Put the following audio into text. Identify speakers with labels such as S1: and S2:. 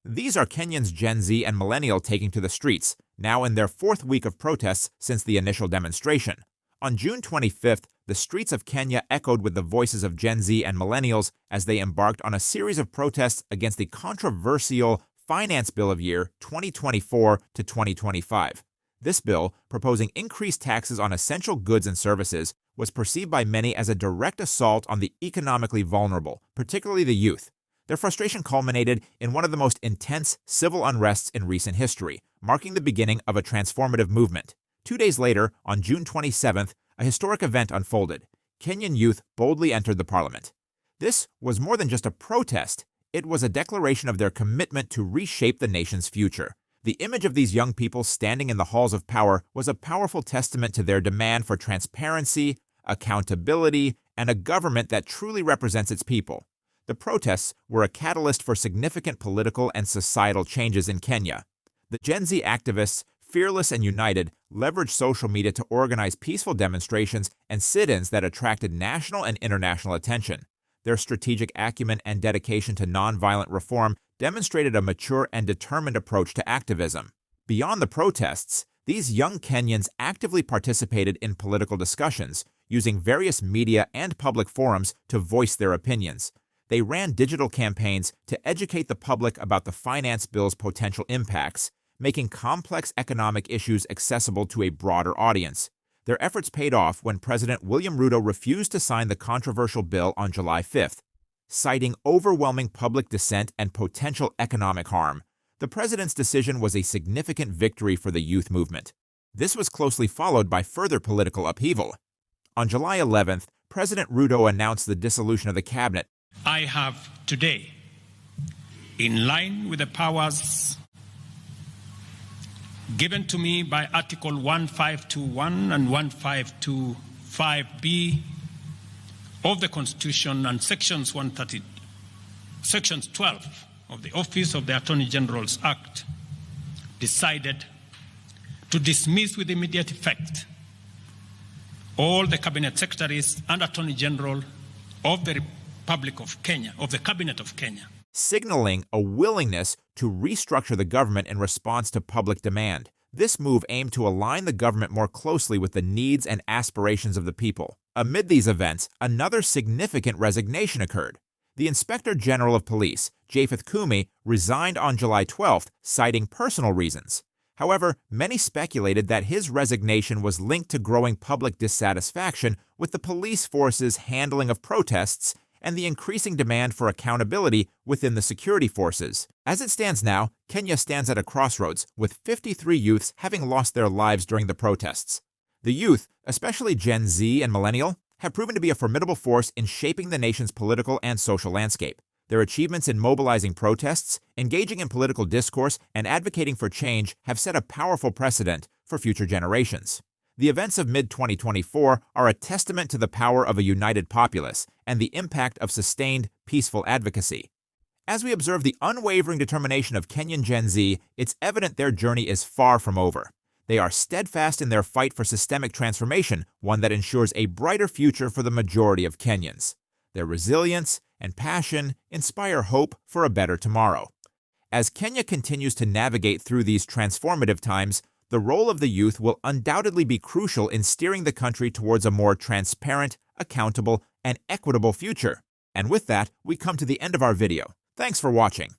S1: These are Kenyans Gen Z and Millennial taking to the streets, now in their fourth week of protests since the initial demonstration. On June 25th, the streets of Kenya echoed with the voices of Gen Z and Millennials as they embarked on a series of protests against the controversial Finance Bill of Year 2024 to 2025. This bill, proposing increased taxes on essential goods and services, was perceived by many as a direct assault on the economically vulnerable, particularly the youth. Their frustration culminated in one of the most intense civil unrests in recent history, marking the beginning of a transformative movement. 2 days later, on June 27th, a historic event unfolded. Kenyan youth boldly entered the parliament. This was more than just a protest. It was a declaration of their commitment to reshape the nation's future. The image of these young people standing in the halls of power was a powerful testament to their demand for transparency, accountability, and a government that truly represents its people. The protests were a catalyst for significant political and societal changes in Kenya. The Gen Z activists, fearless and united, leveraged social media to organize peaceful demonstrations and sit-ins that attracted national and international attention. Their strategic acumen and dedication to nonviolent reform demonstrated a mature and determined approach to activism. Beyond the protests, these young Kenyans actively participated in political discussions, using various media and public forums to voice their opinions. They ran digital campaigns to educate the public about the finance bill's potential impacts, making complex economic issues accessible to a broader audience. Their efforts paid off when President William Ruto refused to sign the controversial bill on July 5th. Citing overwhelming public dissent and potential economic harm, the president's decision was a significant victory for the youth movement. This was closely followed by further political upheaval. On July 11th, President Ruto announced the dissolution of the cabinet.
S2: I have today, in line with the powers given to me by Article 1521 and 1525B of the Constitution and Sections 12 of the Office of the Attorney General's Act, decided to dismiss with immediate effect all the Cabinet Secretaries and Attorney General of the Republic of Kenya, of the Cabinet of Kenya,
S1: signaling a willingness to restructure the government in response to public demand. This move aimed to align the government more closely with the needs and aspirations of the people. Amid these events, another significant resignation occurred. The Inspector General of Police, Japheth Kumi, resigned on July 12th, citing personal reasons. However, many speculated that his resignation was linked to growing public dissatisfaction with the police force's handling of protests and the increasing demand for accountability within the security forces. As it stands now, Kenya stands at a crossroads, with 53 youths having lost their lives during the protests. The youth, especially Gen Z and Millennial, have proven to be a formidable force in shaping the nation's political and social landscape. Their achievements in mobilizing protests, engaging in political discourse, and advocating for change have set a powerful precedent for future generations. The events of mid-2024 are a testament to the power of a united populace and the impact of sustained, peaceful advocacy. As we observe the unwavering determination of Kenyan Gen Z, it's evident their journey is far from over. They are steadfast in their fight for systemic transformation, one that ensures a brighter future for the majority of Kenyans. Their resilience and passion inspire hope for a better tomorrow. As Kenya continues to navigate through these transformative times, the role of the youth will undoubtedly be crucial in steering the country towards a more transparent, accountable, and equitable future. And with that, we come to the end of our video. Thanks for watching.